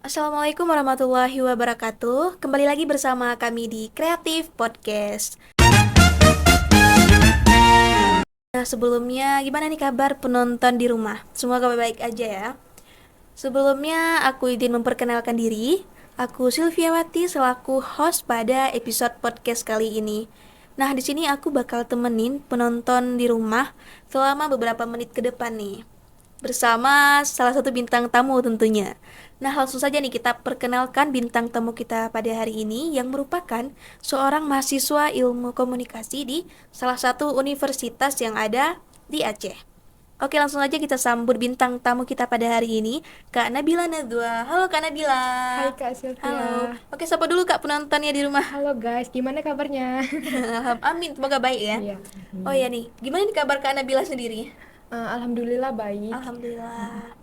Assalamualaikum warahmatullahi wabarakatuh. Kembali lagi bersama kami di Kreatif Podcast. Nah, sebelumnya gimana nih kabar penonton di rumah? Semoga baik-baik aja ya. Sebelumnya aku izin memperkenalkan diri. Aku Sylviawati selaku host pada episode podcast kali ini. Nah, di sini aku bakal temenin penonton di rumah selama beberapa menit ke depan nih. Bersama salah satu bintang tamu tentunya. Nah, langsung saja nih kita perkenalkan bintang tamu kita pada hari ini yang merupakan seorang mahasiswa ilmu komunikasi di salah satu universitas yang ada di Aceh. Oke, langsung aja kita sambut bintang tamu kita pada hari ini, Kak Nabila Nadwa. Halo Kak Nabila. Hai Kak Sylvia. Halo. Oke, sapa dulu Kak penontonnya di rumah. Halo guys, gimana kabarnya? Amin, semoga baik ya. Iya. Oh ya nih, gimana nih kabar Kak Nabila sendiri? Alhamdulillah baik. Alhamdulillah.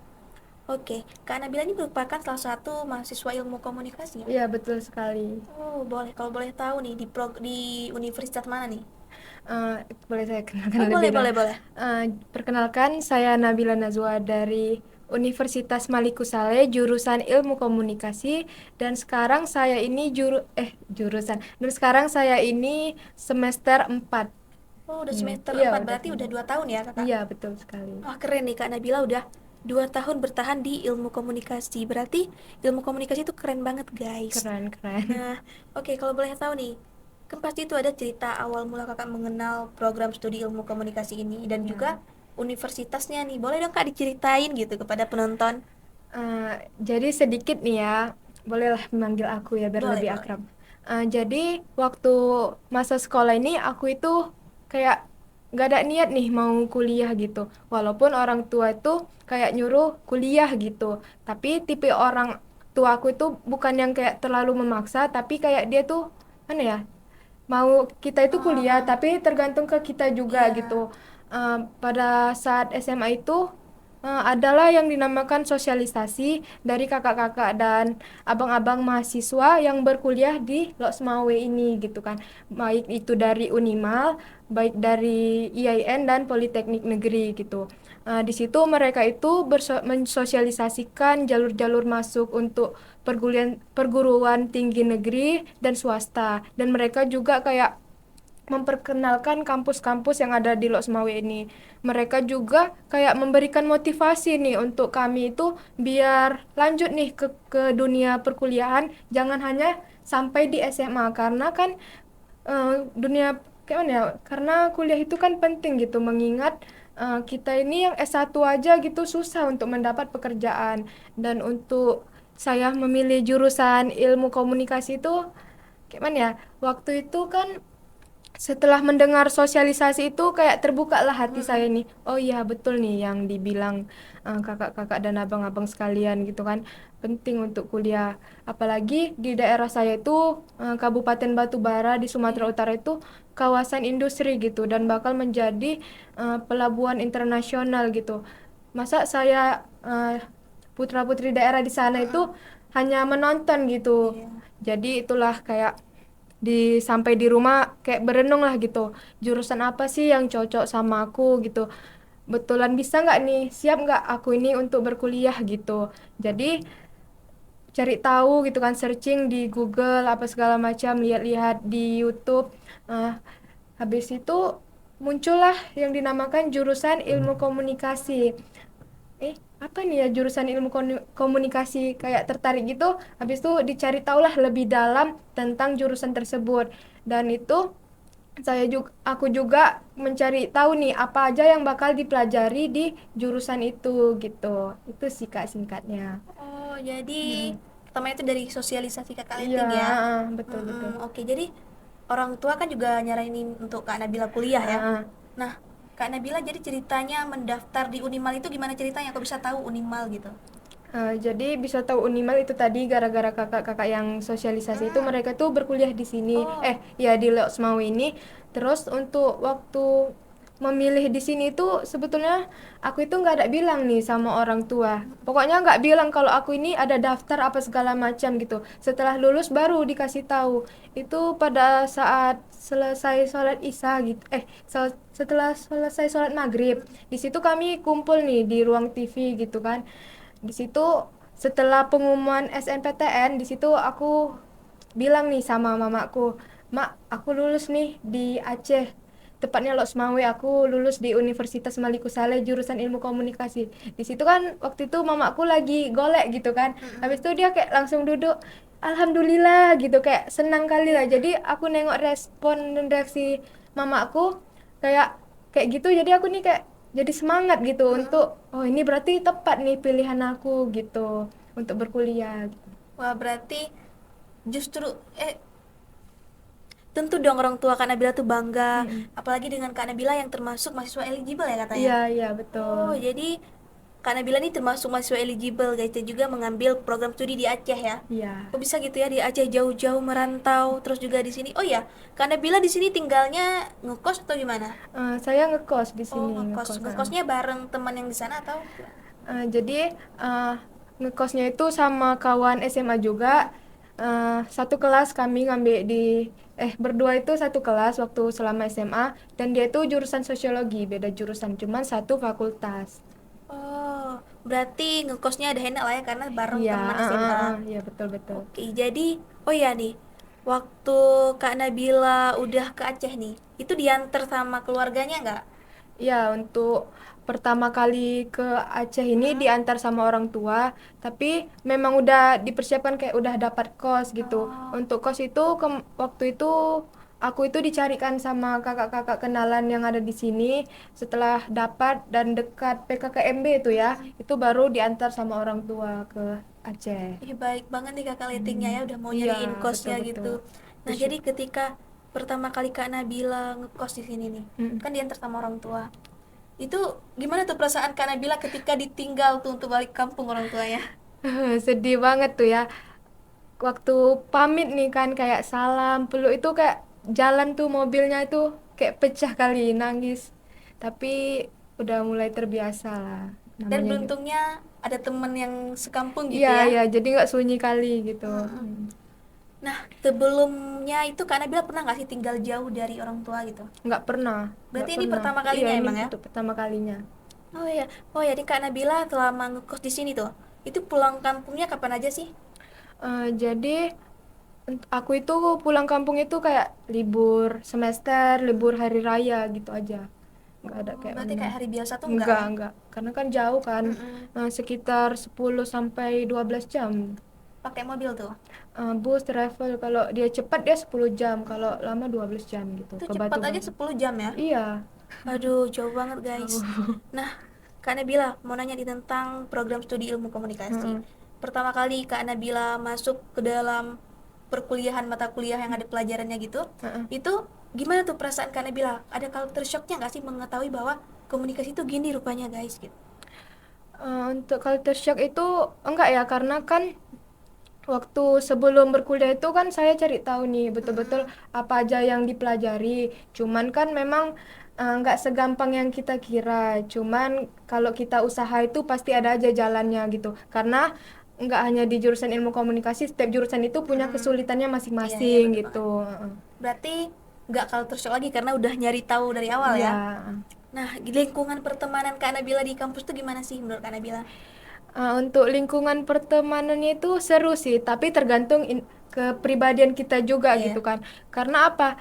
Oke, Kak Nabila ini merupakan salah satu mahasiswa ilmu komunikasi ya? Iya betul sekali. Oh, boleh. Kalau boleh tahu nih, di universitas mana nih? Boleh saya kenalkan Oh, boleh, lebih boleh, dulu. boleh. Perkenalkan saya Nabila Nazwa dari Universitas Maliku Saleh jurusan Ilmu Komunikasi dan sekarang saya ini jurusan dan sekarang saya ini semester 4. Oh, udah semester Iya 4 udah berarti udah semester. 2 tahun ya, Kakak? Iya betul sekali. Wah, keren nih Kak Nabila udah 2 tahun bertahan di ilmu komunikasi. Berarti ilmu komunikasi itu keren banget, guys. Keren keren. Nah, oke, kalau boleh tahu nih, kan pasti itu ada cerita awal mula Kakak mengenal program studi ilmu komunikasi ini dan Ya. juga universitasnya nih. Boleh dong Kak diceritain gitu kepada penonton? Jadi sedikit nih ya, bolehlah memanggil aku ya biar Boleh, lebih boleh. akrab. Jadi waktu masa sekolah ini aku itu kayak gak ada niat nih mau kuliah gitu. Walaupun orang tua itu kayak nyuruh kuliah gitu. Tapi tipe orang tua aku itu bukan yang kayak terlalu memaksa, tapi kayak dia tuh mana ya, mau kita itu kuliah, Oh, tapi tergantung ke kita juga gitu. iya. Pada saat SMA itu adalah yang dinamakan sosialisasi dari kakak-kakak dan abang-abang mahasiswa yang berkuliah di Loksmawe ini gitu kan. Baik itu dari Unimal, baik dari IAIN dan Politeknik Negeri gitu. Di situ mereka itu mensosialisasikan jalur-jalur masuk untuk perguruan tinggi negeri dan swasta, dan mereka juga kayak memperkenalkan kampus-kampus yang ada di Loksmawe ini. Mereka juga kayak memberikan motivasi nih untuk kami itu biar lanjut nih ke dunia perkuliahan, jangan hanya sampai di SMA karena kan dunia kayak mana ya? Karena kuliah itu kan penting gitu, mengingat kita ini yang S1 aja gitu susah untuk mendapat pekerjaan. Dan untuk saya memilih jurusan ilmu komunikasi itu kayak mana ya? Waktu itu kan setelah mendengar sosialisasi itu kayak terbuka lah hati saya Mm-mm. nih. Oh iya betul nih yang dibilang kakak-kakak dan abang-abang sekalian gitu kan. Penting untuk kuliah. Apalagi di daerah saya itu Kabupaten Batubara di Sumatera Iya. Utara itu kawasan industri gitu dan bakal menjadi pelabuhan internasional gitu. Masa saya putra-putri daerah di sana itu Mm-mm. hanya menonton gitu. Iya. Jadi itulah kayak sampai di rumah kayak berenung lah gitu, jurusan apa sih yang cocok sama aku gitu, betulan bisa nggak nih, siap nggak aku ini untuk berkuliah gitu. Jadi cari tahu gitu kan, searching di Google apa segala macam, lihat-lihat di YouTube. Eh, Habis itu muncullah yang dinamakan jurusan ilmu komunikasi. Apa nih ya jurusan ilmu komunikasi, kayak tertarik gitu. Habis itu dicari tahulah lebih dalam tentang jurusan tersebut, dan itu aku juga mencari tahu nih apa aja yang bakal dipelajari di jurusan itu gitu. Itu sih Kak singkatnya. Oh, jadi Mm. pertama itu dari sosialisasi Kakak Iya, Letting ya. betul betul. Oke, jadi orang tua kan juga nyaranin untuk Kak Nabila kuliah ya. Ah, Nah, Kak Nabila jadi ceritanya mendaftar di Unimal itu gimana ceritanya? Kok bisa tahu Unimal gitu? Jadi bisa tahu Unimal itu tadi gara-gara kakak-kakak yang sosialisasi itu Hmm. mereka tuh berkuliah di sini. Oh, Ya di Loksmawe ini. Terus untuk waktu memilih di sini tuh sebetulnya aku itu nggak ada bilang nih sama orang tua. Pokoknya nggak bilang kalau aku ini ada daftar apa segala macam gitu. Setelah lulus baru dikasih tahu. Itu pada saat selesai sholat isya gitu. Setelah selesai sholat maghrib. Di situ kami kumpul nih di ruang TV gitu kan. Di situ setelah pengumuman SNPTN di situ aku bilang nih sama mamaku, "Mak, aku lulus nih di Aceh. Tepatnya Lok Sumawe, aku lulus di Universitas Malikusale jurusan Ilmu Komunikasi." Di situ kan waktu itu mamaku lagi golek gitu kan. Habis itu dia kayak langsung duduk, "Alhamdulillah," gitu, kayak senang kali lah. Jadi aku nengok respon dan reaksi mamaku kayak kayak gitu, jadi aku nih kayak jadi semangat gitu untuk oh ini berarti tepat nih pilihan aku gitu untuk berkuliah gitu. Wah, berarti justru tentu dong orang tua Kak Nabila tuh bangga, Mm-mm. apalagi dengan Kak Nabila yang termasuk mahasiswa eligible ya katanya. Iya, iya betul. Oh, jadi Kak Nabila ini termasuk mahasiswa eligible guys dan juga mengambil program studi di Aceh ya. Iya. Kok bisa gitu ya di Aceh jauh-jauh merantau terus juga di sini. Oh ya, Kak Nabila di sini tinggalnya ngekos atau gimana? Saya ngekos di Oh, sini, ngekos. ngekos. Ngekosnya bareng teman yang di sana atau gimana? Jadi ngekosnya itu sama kawan SMA juga. Satu kelas kami ngambil di berdua itu satu kelas waktu selama SMA, dan dia itu jurusan sosiologi, beda jurusan, cuman satu fakultas. Oh, berarti ngekosnya ada enak lah ya karena bareng Iya, teman SMA. iya betul betul. Oke, jadi oh ya nih, waktu Kak Nabila udah ke Aceh nih, itu diantar sama keluarganya nggak? Ya, untuk pertama kali ke Aceh ini Hmm? diantar sama orang tua, tapi memang udah dipersiapkan kayak udah dapat kos gitu. Oh, Untuk kos itu waktu itu aku itu dicarikan sama kakak-kakak kenalan yang ada di sini. Setelah dapat dan dekat PKKMB itu ya, itu baru diantar sama orang tua ke Aceh. ih baik banget nih kakak lettingnya ya udah mau Iya, nyariin betul kosnya betul. gitu. Nah, Bersyukur. jadi ketika pertama kali Kak Nabila ngekos di sini nih, Mm. kan diantar sama orang tua. Itu gimana tuh perasaan Kak Nabila ketika ditinggal tuh untuk balik kampung orang tuanya? Sedih banget tuh ya. Waktu pamit nih kan kayak salam peluk itu kayak jalan tuh mobilnya itu kayak pecah kali nangis, tapi udah mulai terbiasa lah Dan namanya juga. beruntungnya ada temen yang sekampung gitu Iya, ya. iya, jadi nggak sunyi kali gitu. Mm-mm. Nah, sebelumnya itu Kak Nabila pernah nggak sih tinggal jauh dari orang tua gitu? Nggak pernah, nggak Berarti ini pernah. pertama Iya, kalinya ini emang ya? untuk pertama kalinya. Oh iya, oh ya, di Kak Nabila selama ngekos di sini tuh, itu pulang kampungnya kapan aja sih? Jadi aku itu pulang kampung itu kayak libur semester, libur hari raya gitu aja, nggak ada Oh, kayak berarti memang. kayak hari biasa tuh enggak Enggak, ya? enggak. Karena kan jauh kan, Mm-mm. sekitar 10 sampai 12 jam. Pakai mobil tuh. Bus travel kalau dia cepat dia 10 jam, kalau lama 12 jam gitu Itu ke cepat Batu aja Batu. 10 jam ya? Iya, Aduh, jauh banget guys. jauh. Nah, Kak Nabila mau nanya di tentang program studi ilmu komunikasi. Heeh. Pertama kali Kak Nabila masuk ke dalam perkuliahan mata kuliah yang ada pelajarannya gitu, Heeh. itu gimana tuh perasaan Kak Nabila? Ada culture shocknya nggak sih mengetahui bahwa komunikasi itu gini rupanya guys gitu? Untuk culture shock itu enggak ya, karena kan waktu sebelum berkuliah itu kan saya cari tahu nih betul-betul Mm-mm. apa aja yang dipelajari. Cuman kan memang nggak segampang yang kita kira. Cuman kalau kita usaha itu pasti ada aja jalannya gitu. Karena nggak hanya di jurusan ilmu komunikasi, setiap jurusan itu punya Mm-mm. kesulitannya Iya, iya masing-masing bener gitu. banget. Berarti nggak culture shock lagi karena udah nyari tahu dari awal Iya. ya. Nah, lingkungan pertemanan Kak Nabila di kampus tuh gimana sih menurut Kak Nabila? Untuk lingkungan pertemanannya itu seru sih, tapi tergantung kepribadian kita juga Iya. gitu kan. Karena apa?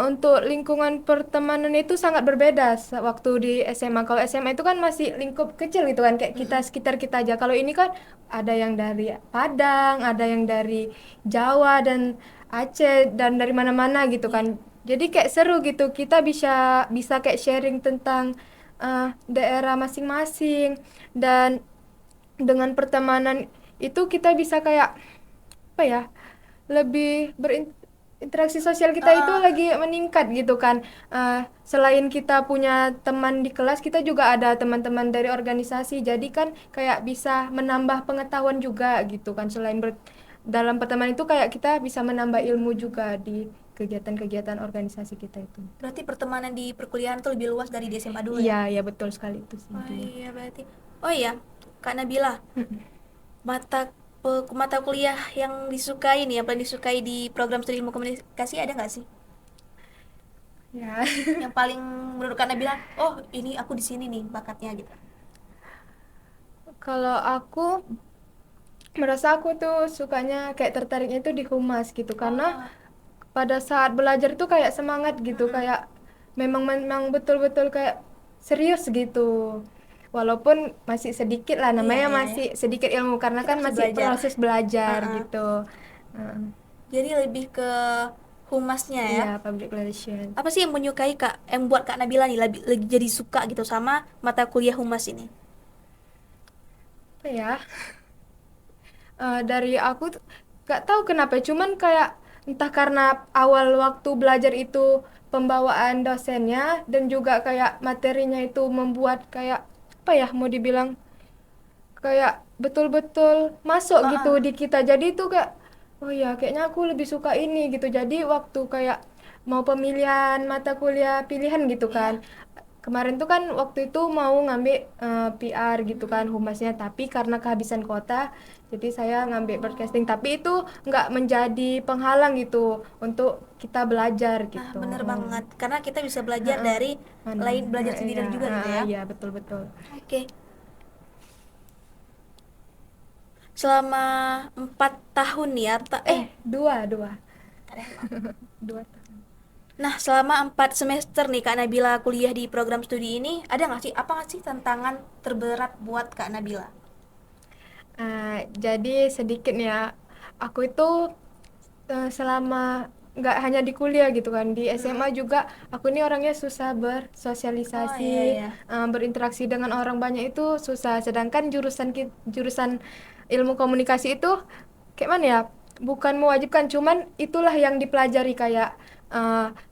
Untuk lingkungan pertemanan itu sangat berbeda waktu di SMA. Kalau SMA itu kan masih lingkup kecil gitu kan, kayak kita Mm-mm. sekitar kita aja. Kalau ini kan ada yang dari Padang, ada yang dari Jawa dan Aceh dan dari mana-mana gitu Iya. kan. Jadi kayak seru gitu. Kita bisa bisa kayak sharing tentang daerah masing-masing, dan dengan pertemanan itu kita bisa kayak apa ya, lebih berinteraksi sosial kita itu Ah, lagi meningkat gitu kan. Selain kita punya teman di kelas, kita juga ada teman-teman dari organisasi, jadi kan kayak bisa menambah pengetahuan juga gitu kan. Selain dalam pertemanan itu kayak kita bisa menambah ilmu juga di kegiatan-kegiatan organisasi kita itu. berarti pertemanan di perkuliahan tuh lebih luas dari di SMA dulu Iya, ya? iya betul sekali itu sih Oh dia. iya berarti. Oh iya, Kak Nabila, mata mata kuliah yang disukai nih, yang paling disukai di program studi ilmu komunikasi ada nggak sih? Ya. Yang paling menurut Kak Nabila, oh ini aku di sini nih bakatnya gitu. Kalau aku merasa aku tuh sukanya kayak tertariknya tuh di humas gitu karena Oh, pada saat belajar tuh kayak semangat gitu, mm-mm. kayak memang betul-betul kayak serius gitu. Walaupun masih sedikit lah, Iya, namanya iya, ya. masih sedikit ilmu karena Kita kan masih masih belajar. proses belajar Uh-uh. gitu. Heeh. Jadi lebih ke humasnya ya. Iya, public relation. Apa sih yang menyukai Kak, yang buat Kak Nabila nih lagi jadi suka gitu sama mata kuliah humas ini? Apa ya? Dari aku gak tahu kenapa, cuman kayak entah karena awal waktu belajar itu pembawaan dosennya dan juga kayak materinya itu membuat kayak apa ya mau dibilang kayak betul-betul masuk gitu Uh-uh. di kita, jadi itu kayak oh ya kayaknya aku lebih suka ini gitu. Jadi waktu kayak mau pemilihan mata kuliah pilihan gitu Iya. kan, kemarin tuh kan waktu itu mau ngambil PR gitu kan Mm-mm. humasnya, tapi karena kehabisan kuota jadi saya ngambil broadcasting, Oh. tapi itu nggak menjadi penghalang gitu untuk kita belajar Nah, gitu. bener banget. Karena kita bisa belajar Heeh. dari Mana? lain, belajar Iya, sendiri juga gitu ya. iya betul betul. Oke. Selama 4 tahun nih ya, 2 ada emang. 2 tahun. Nah, selama 4 semester nih Kak Nabila kuliah di program studi ini, ada nggak sih, apa nggak sih tantangan terberat buat Kak Nabila? Jadi sedikit nih ya, aku itu selama nggak hanya di kuliah gitu kan, di Mm-mm. SMA juga aku ini orangnya susah Oh iya bersosialisasi, iya. berinteraksi dengan orang banyak itu susah. Sedangkan jurusan ilmu komunikasi itu kayak mana ya? Bukan mewajibkan, cuman itulah yang dipelajari kayak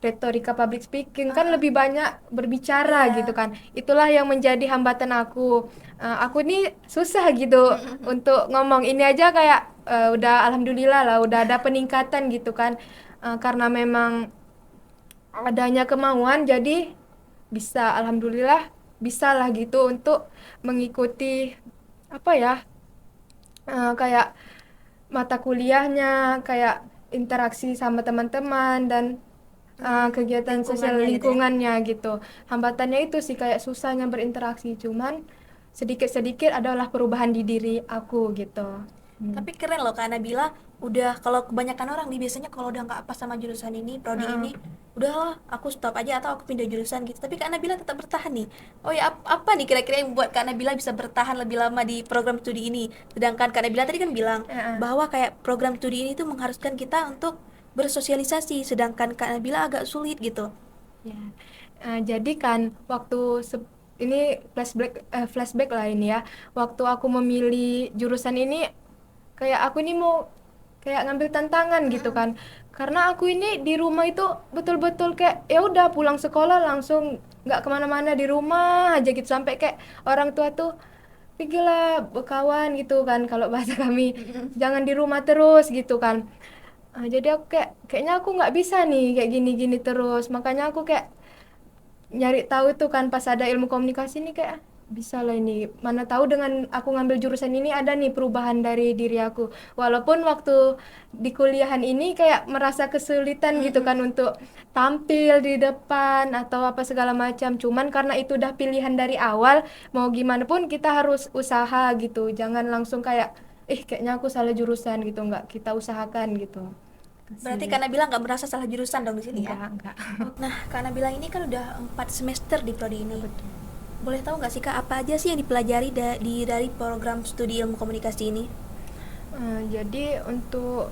retorika public speaking kan Ah, lebih banyak berbicara gitu iya. kan. Itulah yang menjadi hambatan aku. Aku ini susah gitu Mm-mm. untuk ngomong ini aja kayak udah alhamdulillah lah udah ada peningkatan gitu kan. Karena memang adanya kemauan jadi bisa alhamdulillah bisa lah gitu untuk mengikuti apa ya, kayak mata kuliahnya, kayak interaksi sama teman-teman dan kegiatan sosial Lingkungannya gitu ya. lingkungannya gitu. Hambatannya itu sih kayak susahnya berinteraksi, cuman sedikit-sedikit adalah perubahan di diri aku gitu. Hmm. Tapi keren loh Kak Nabila, udah, kalau kebanyakan orang nih biasanya kalau udah nggak apa sama jurusan ini, prodi Heeh. ini, udahlah aku stop aja atau aku pindah jurusan gitu. Tapi Kak Nabila tetap bertahan nih. Oh ya, apa nih kira-kira yang buat Kak Nabila bisa bertahan lebih lama di program studi ini? Sedangkan Kak Nabila tadi kan bilang Heeh. bahwa kayak program studi ini tuh mengharuskan kita untuk bersosialisasi, sedangkan Kak Nabila agak sulit gitu. Ya. Jadi kan ini flashback lah ini ya. Waktu aku memilih jurusan ini kayak aku ini mau kayak ngambil tantangan gitu Mm-mm. kan. Karena aku ini di rumah itu betul-betul kayak ya udah pulang sekolah langsung nggak kemana-mana di rumah aja gitu, sampai kayak orang tua tuh pergilah berkawan gitu kan kalau bahasa kami, Mm-mm. jangan di rumah terus gitu kan. Jadi aku kayaknya aku nggak bisa nih kayak gini-gini terus, makanya aku kayak nyari tahu itu kan pas ada ilmu komunikasi nih kayak bisa lah ini, mana tahu dengan aku ngambil jurusan ini ada nih perubahan dari diri aku, walaupun waktu di kuliahan ini kayak merasa kesulitan gitu Mm-mm. kan untuk tampil di depan atau apa segala macam, cuman karena itu udah pilihan dari awal, mau gimana pun kita harus usaha gitu, jangan langsung kayak kayaknya aku salah jurusan gitu, nggak kita usahakan gitu Berarti sih. Kak Nabila nggak merasa salah jurusan dong di sini ya? Enggak. Nah, Kak Nabila ini kan udah 4 semester di prodi Ya ini. betul. Boleh tahu nggak sih Kak, apa aja sih yang dipelajari dari program studi ilmu komunikasi ini? Jadi untuk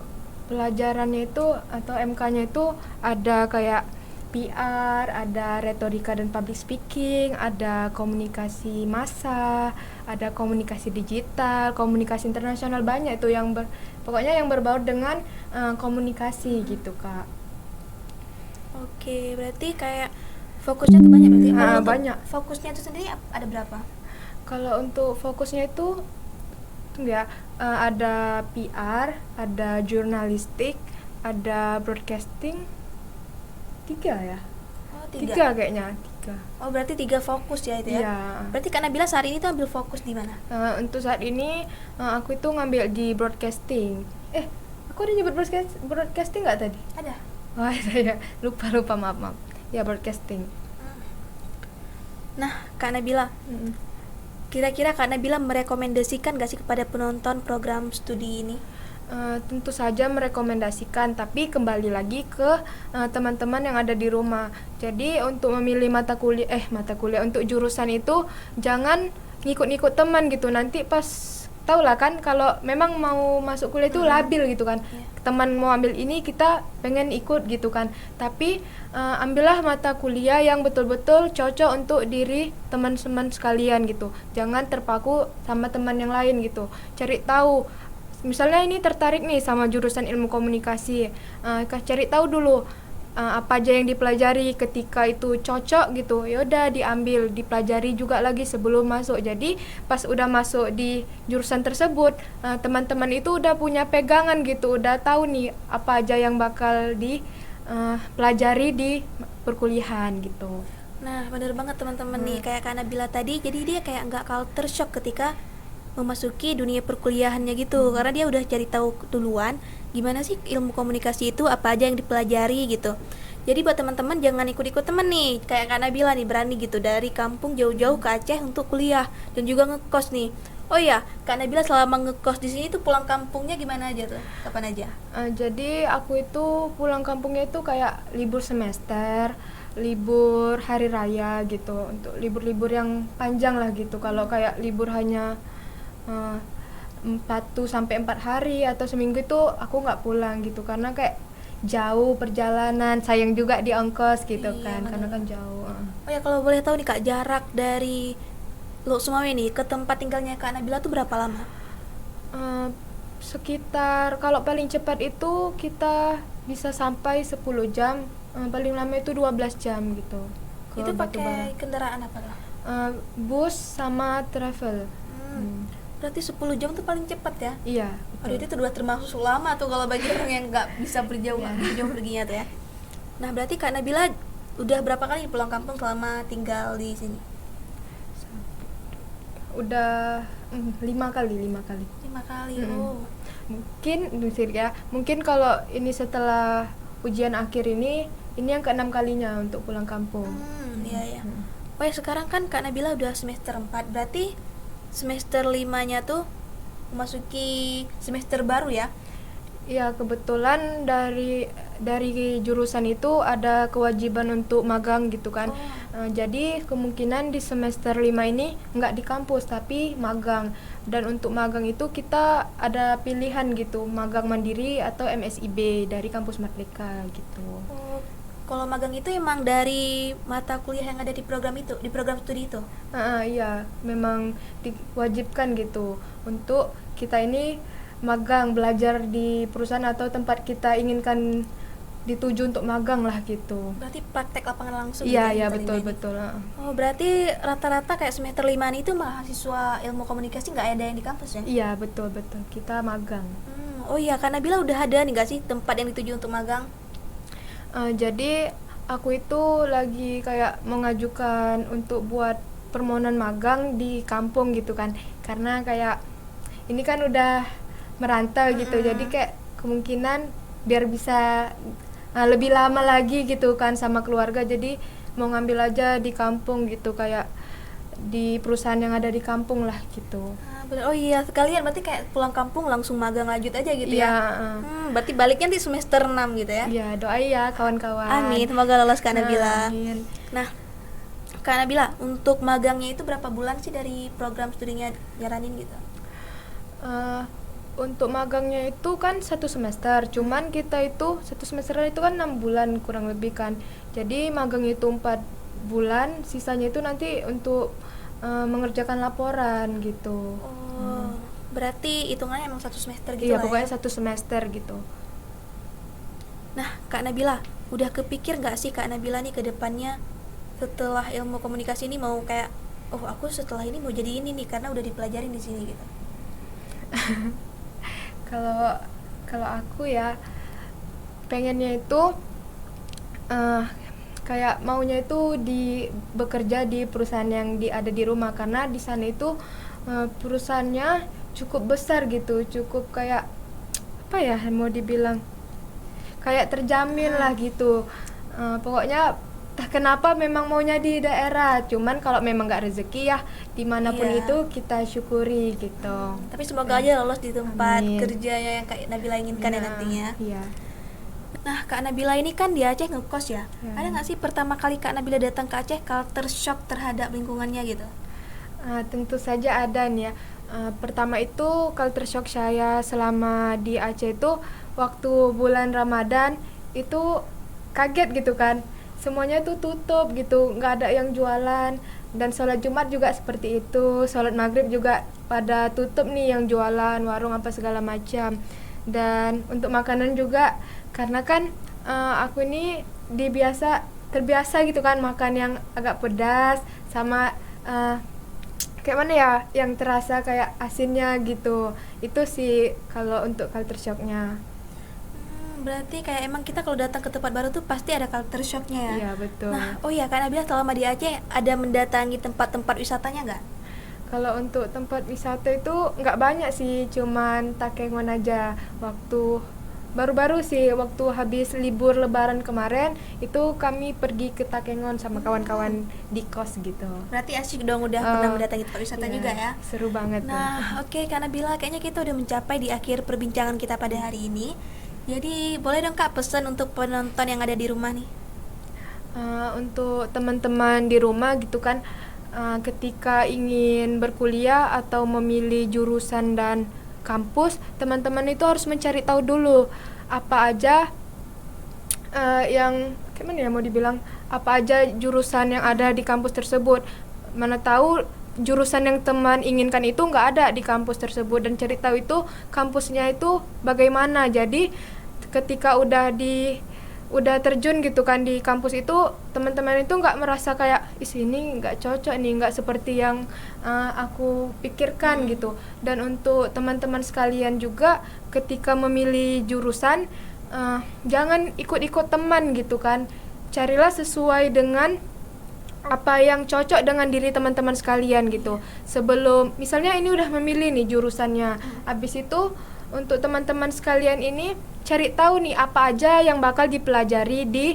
pelajarannya itu atau MK-nya itu ada kayak PR, ada retorika dan public speaking, ada komunikasi massa, ada komunikasi digital, komunikasi internasional, banyak itu yang pokoknya yang berbaur dengan komunikasi gitu Kak. Oke, berarti kayak fokusnya tuh banyak berarti. Kalau untuk Banyak. fokusnya itu sendiri ada berapa? Kalau untuk fokusnya itu tunggu ya, ada PR, ada jurnalistik, ada broadcasting, tiga ya, Oh, tiga tiga. kayaknya, tiga. Oh, berarti tiga fokus ya itu ya. Iya. Berarti Kak Nabila saat ini tuh ambil fokus di mana? Untuk saat ini aku itu ngambil di broadcasting. Aku udah nyebut broadcasting nggak tadi? Ada. Wah, saya lupa, maaf. Ya, broadcasting. Nah, Kak Nabila, Mm-mm. Kira-kira Kak Nabila merekomendasikan gak sih kepada penonton program studi ini? Tentu saja merekomendasikan, tapi kembali lagi ke teman-teman yang ada di rumah. Jadi untuk memilih mata kuliah untuk jurusan itu jangan ngikut-ngikut teman gitu. Nanti pas tau lah kan kalau memang mau masuk kuliah itu labil gitu kan. Iya. Teman mau ambil ini kita pengen ikut gitu kan. Tapi ambillah mata kuliah yang betul-betul cocok untuk diri teman-teman sekalian gitu. Jangan terpaku sama teman yang lain gitu. Cari tahu, misalnya ini tertarik nih sama jurusan ilmu komunikasi, cari tahu dulu apa aja yang dipelajari, ketika itu cocok gitu ya udah diambil, dipelajari juga lagi sebelum masuk. Jadi pas udah masuk di jurusan tersebut, teman-teman itu udah punya pegangan gitu, udah tahu nih apa aja yang bakal dipelajari di perkuliahan gitu. Nah, bener banget teman-teman nih, kayak Kak Nabila tadi, jadi dia kayak nggak culture shock ketika memasuki dunia perkuliahannya gitu, karena dia udah cari tahu duluan gimana sih ilmu komunikasi itu, apa aja yang dipelajari gitu. Jadi buat teman-teman jangan ikut-ikut temen nih, kayak Kak Nabila nih berani gitu dari kampung jauh-jauh ke Aceh untuk kuliah dan juga ngekos nih. Oh ya, Kak Nabila selama ngekos di sini tuh pulang kampungnya gimana aja tuh? Kapan aja? Jadi aku itu pulang kampungnya itu kayak libur semester, libur hari raya gitu, untuk libur-libur yang panjang lah gitu. Kalau kayak libur hanya 4 sampai 4 hari atau seminggu itu aku nggak pulang gitu, karena kayak jauh perjalanan, sayang juga di ongkos gitu Iya, kan, karena bener. kan jauh. Oh ya, kalau boleh tahu nih Kak, jarak dari Lok Sumawe nih ke tempat tinggalnya Kak Nabila tuh berapa lama? Eh, Sekitar kalau paling cepat itu kita bisa sampai 10 jam, paling lama itu 12 jam gitu ke Itu Batubara. pakai kendaraan apa tuh? Bus sama travel. Hmm, berarti 10 jam tuh paling cepat ya? Iya, Aduh, betul. itu udah termasuk lama tuh kalau bagi orang yang nggak bisa berjauh Iya. jauh perginya tuh ya. Nah, berarti Kak Nabila udah berapa kali pulang kampung selama tinggal di sini? Udah 5 kali, 5 kali. 5 kali. Mm-mm. Oh. Mungkin kalau ini setelah ujian akhir ini yang keenam kalinya untuk pulang kampung. Iya ya. Oh ya, sekarang kan Kak Nabila udah semester 4, berarti semester 5-nya tuh memasuki semester baru ya? Ya, kebetulan dari jurusan itu ada kewajiban untuk magang gitu kan. Jadi kemungkinan di semester 5 ini nggak di kampus tapi magang. Dan untuk magang itu kita ada pilihan gitu, magang mandiri atau MSIB dari kampus Merdeka gitu. Oh, kalau magang itu emang dari mata kuliah yang ada di program itu, di program studi itu. Iya, memang diwajibkan gitu untuk kita ini magang, belajar di perusahaan atau tempat kita inginkan dituju untuk magang lah gitu. Berarti praktek lapangan langsung Iya, gitu iya, ya diterima betul ini. betul. Oh, berarti rata-rata kayak semester 5 itu mahasiswa ilmu komunikasi nggak ada yang di kampus ya? Iya, betul betul. Kita magang. Oh iya, karena Nabila udah ada nih nggak sih tempat yang dituju untuk magang? Jadi aku itu lagi kayak mengajukan untuk buat permohonan magang di kampung gitu kan. Karena kayak ini kan udah merantau gitu. Jadi kayak kemungkinan biar bisa lebih lama lagi gitu kan sama keluarga. Jadi mau ngambil aja di kampung gitu, kayak di perusahaan yang ada di kampung lah gitu. Bener. Oh iya, sekalian berarti kayak pulang kampung langsung magang lanjut aja gitu Iya, ya? Berarti baliknya di semester 6 gitu ya? iya, doain ya kawan-kawan. Amin, semoga lolos Kak Nabila. Amin. Nah, Kak Nabila, untuk magangnya itu berapa bulan sih dari program studinya jalanin gitu? Eh, untuk magangnya itu kan 1 semester, cuman kita itu 1 semester itu kan 6 bulan kurang lebih kan. Jadi magang itu 4 bulan, sisanya itu nanti untuk mengerjakan laporan gitu. Oh, berarti hitungannya emang 1 semester gitu Iya, lah pokoknya ya? 1 semester gitu. Nah, Kak Nabila, udah kepikir nggak sih Kak Nabila nih ke depannya setelah ilmu komunikasi ini mau kayak, oh aku setelah ini mau jadi ini nih karena udah dipelajarin di sini gitu. Kalau kalau aku ya pengennya itu eh kayak maunya itu bekerja di perusahaan yang ada di rumah, karena di sana itu perusahaannya cukup besar gitu, cukup kayak apa ya mau dibilang kayak terjamin lah gitu. Pokoknya entah kenapa memang maunya di daerah, cuman kalau memang nggak rezeki ya dimanapun Iya. itu kita syukuri gitu. Tapi semoga aja lolos di tempat Amin. kerjanya yang Kak Nabila inginkan ya nantinya. Iya. Nah, Kak Nabila ini kan di Aceh ngekos ya. Ya. Ada nggak sih pertama kali Kak Nabila datang ke Aceh culture shock terhadap lingkungannya gitu? Tentu saja ada nih ya. Pertama itu culture shock saya selama di Aceh itu waktu bulan Ramadan itu kaget gitu kan. Semuanya tuh tutup gitu, nggak ada yang jualan. Dan sholat Jumat juga seperti itu, sholat Maghrib juga pada tutup nih yang jualan, warung apa segala macam. Dan untuk makanan juga, karena kan aku ini terbiasa gitu kan makan yang agak pedas sama kayak mana ya yang terasa kayak asinnya gitu. Itu sih kalau untuk culture shocknya. Berarti kayak emang kita kalau datang ke tempat baru tuh pasti ada culture shocknya ya. Iya betul. Nah, oh iya Kak Nabila selama di Aceh ada mendatangi tempat-tempat wisatanya nggak? Kalau untuk tempat wisata itu nggak banyak sih, cuman Takengon aja. Waktu baru-baru sih, waktu habis libur Lebaran kemarin itu kami pergi ke Takengon sama kawan-kawan di kos gitu. Berarti asyik dong udah pernah mendatangi tempat wisata Iya, juga ya. seru banget tuh. Nah, oke Kak Nabila, kayaknya kita udah mencapai di akhir perbincangan kita pada hari ini. Jadi boleh dong Kak pesan untuk penonton yang ada di rumah nih. Untuk teman-teman di rumah gitu kan, ketika ingin berkuliah atau memilih jurusan dan kampus, teman-teman itu harus mencari tahu dulu apa aja yang gimana ya mau dibilang, apa aja jurusan yang ada di kampus tersebut. Mana tahu jurusan yang teman inginkan itu nggak ada di kampus tersebut, dan cari tahu itu kampusnya itu bagaimana. Jadi ketika udah terjun gitu kan di kampus itu, teman-teman itu nggak merasa kayak ini nggak cocok nih, nggak seperti yang aku pikirkan gitu. Dan untuk teman-teman sekalian juga, ketika memilih jurusan, jangan ikut-ikut teman gitu kan, carilah sesuai dengan apa yang cocok dengan diri teman-teman sekalian gitu. Sebelum misalnya ini udah memilih nih jurusannya, habis itu untuk teman-teman sekalian ini cari tahu nih apa aja yang bakal dipelajari di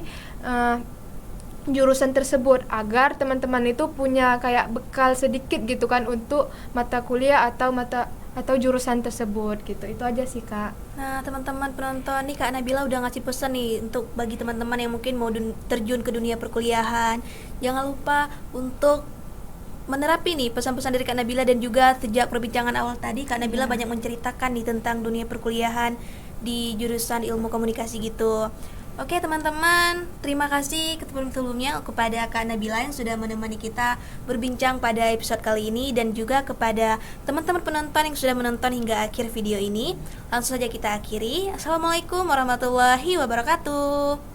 jurusan tersebut, agar teman-teman itu punya kayak bekal sedikit gitu kan untuk mata kuliah atau jurusan tersebut gitu. Itu aja sih Kak. Nah, teman-teman penonton nih Kak Nabila udah ngasih pesan nih untuk bagi teman-teman yang mungkin mau terjun ke dunia perkuliahan. Jangan lupa untuk menerapi nih pesan-pesan dari Kak Nabila, dan juga sejak perbincangan awal tadi Kak Nabila banyak menceritakan nih tentang dunia perkuliahan di jurusan ilmu komunikasi gitu. Oke teman-teman, terima kasih sebelumnya kepada Kak Nabila yang sudah menemani kita berbincang pada episode kali ini, dan juga kepada teman-teman penonton yang sudah menonton hingga akhir video ini. Langsung saja kita akhiri. Assalamualaikum warahmatullahi wabarakatuh.